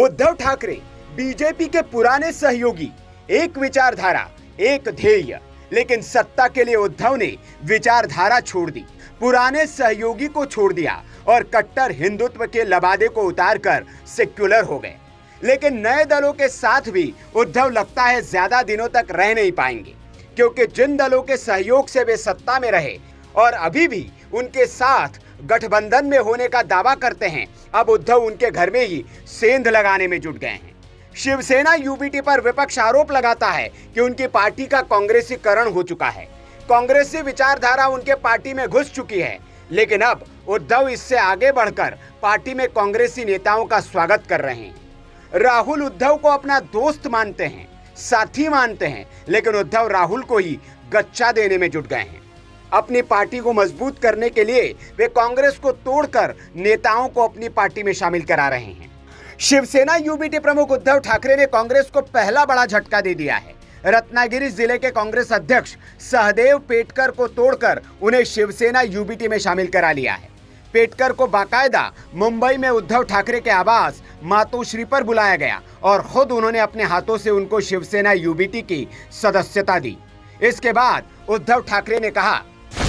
Uddhav Thackeray BJP के पुराने सहयोगी, एक विचारधारा, एक ध्येय। लेकिन सत्ता के लिए उद्धव ने विचारधारा छोड़ दी, पुराने सहयोगी को छोड़ दिया और कट्टर हिंदुत्व के लबादे को उतारकर सेक्युलर हो गए। लेकिन नए दलों के साथ भी उद्धव लगता है ज्यादा दिनों तक रह नहीं पाएंगे, क्योंकि जिन दलों के सहयोग से वे सत्ता में रहे और अभी भी उनके साथ गठबंधन में होने का दावा करते हैं, अब उद्धव उनके घर में ही सेंध लगाने में जुट गए हैं। शिवसेना यूबीटी पर विपक्ष आरोप लगाता है कि उनकी पार्टी का कांग्रेसीकरण हो चुका है, कांग्रेसी विचारधारा उनके पार्टी में घुस चुकी है। लेकिन अब उद्धव इससे आगे बढ़कर पार्टी में कांग्रेसी नेताओं का स्वागत कर रहे हैं। राहुल उद्धव को अपना दोस्त मानते हैं, साथी मानते हैं, लेकिन उद्धव राहुल को ही गच्चा देने में जुट गए हैं। अपनी पार्टी को मजबूत करने के लिए वे कांग्रेस को तोड़कर नेताओं को अपनी पार्टी में शामिल करा रहे हैं। शिवसेना यूबीटी प्रमुख उद्धव ठाकरे ने कांग्रेस को पहला बड़ा झटका दे दिया है। रत्नागिरी जिले के कांग्रेस अध्यक्ष सहदेव पेटकर को तोड़कर उन्हें शिवसेना यूबीटी में शामिल करा लिया है। पेटकर को बाकायदा मुंबई में उद्धव ठाकरे के आवास मातोश्री पर बुलाया गया और खुद उन्होंने अपने हाथों से उनको शिवसेना यूबीटी की सदस्यता दी। इसके बाद उद्धव ठाकरे ने कहा,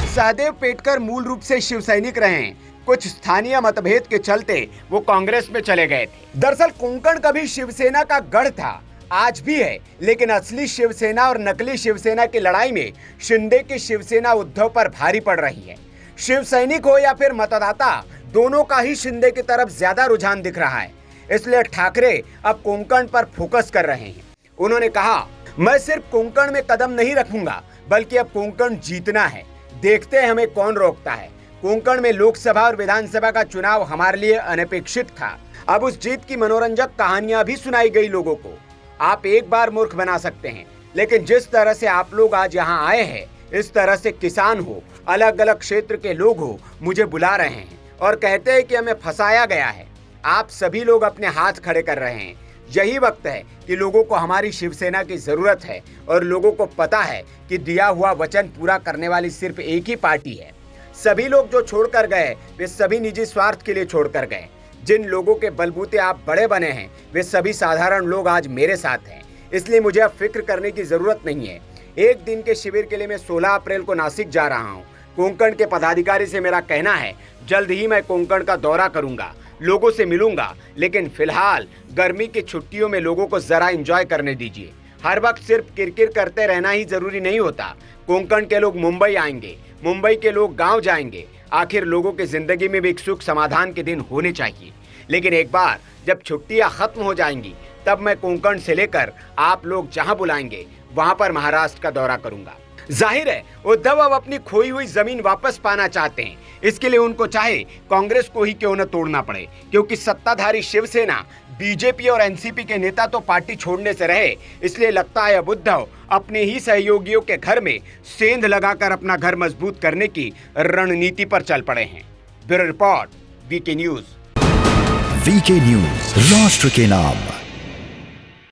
सहदेव पेटकर मूल रूप से शिव सैनिक रहे हैं, कुछ स्थानीय मतभेद के चलते वो कांग्रेस में चले गए थे। दरअसल कोंकण कभी शिवसेना का गढ़ था, आज भी है, लेकिन असली शिवसेना और नकली शिवसेना की लड़ाई में शिंदे की शिवसेना उद्धव पर भारी पड़ रही है। शिव सैनिक हो या फिर मतदाता, दोनों का ही शिंदे की तरफ ज्यादा रुझान दिख रहा है। इसलिए ठाकरे अब कोंकण पर फोकस कर रहे हैं। उन्होंने कहा, मैं सिर्फ कोंकण में कदम नहीं रखूंगा, बल्कि अब कोंकण जीतना है। देखते हैं हमें कौन रोकता है। कोंकण में लोकसभा और विधानसभा का चुनाव हमारे लिए अनपेक्षित था। अब उस जीत की मनोरंजक कहानियां भी सुनाई गई लोगों को। आप एक बार मूर्ख बना सकते हैं, लेकिन जिस तरह से आप लोग आज यहाँ आए हैं, इस तरह से किसान हो, अलग अलग क्षेत्र के लोग हो, मुझे बुला रहे हैं और कहते हैं कि हमें फंसाया गया है। आप सभी लोग अपने हाथ खड़े कर रहे हैं। यही वक्त है कि लोगों को हमारी शिवसेना की जरूरत है और लोगों को पता है कि दिया हुआ वचन पूरा करने वाली सिर्फ एक ही पार्टी है। सभी लोग जो छोड़कर गए वे सभी निजी स्वार्थ के लिए छोड़कर गए। जिन लोगों के बलबूते आप बड़े बने हैं वे सभी साधारण लोग आज मेरे साथ हैं। इसलिए मुझे अब फिक्र करने की जरूरत नहीं है। एक दिन के शिविर के लिए मैं 16 अप्रैल को नासिक जा रहा हूँ। कोंकण के पदाधिकारी से मेरा कहना है, जल्द ही मैं कोंकण का दौरा करूंगा, लोगों से मिलूंगा। लेकिन फिलहाल गर्मी की छुट्टियों में लोगों को जरा एंजॉय करने दीजिए। हर वक्त सिर्फ किरकिर करते रहना ही जरूरी नहीं होता। कोंकण के लोग मुंबई आएंगे, मुंबई के लोग गांव जाएंगे। आखिर लोगों की जिंदगी में भी एक सुख समाधान के दिन होने चाहिए। लेकिन एक बार जब छुट्टियां खत्म हो जाएंगी, तब मैं कोंकण से लेकर आप लोग जहां बुलाएंगे वहां पर महाराष्ट्र का दौरा करूंगा। जाहिर है उद्धव अब अपनी खोई हुई जमीन वापस पाना चाहते हैं। इसके लिए उनको चाहे कांग्रेस को ही क्यों न तोड़ना पड़े, क्योंकि सत्ताधारी शिवसेना, बीजेपी और एनसीपी के नेता तो पार्टी छोड़ने से रहे। इसलिए लगता है अब उद्धव अपने ही सहयोगियों के घर में सेंध लगाकर अपना घर मजबूत करने की रणनीति पर चल पड़े हैं। Bureau report, VK news. VK news, राष्ट्र के नाम।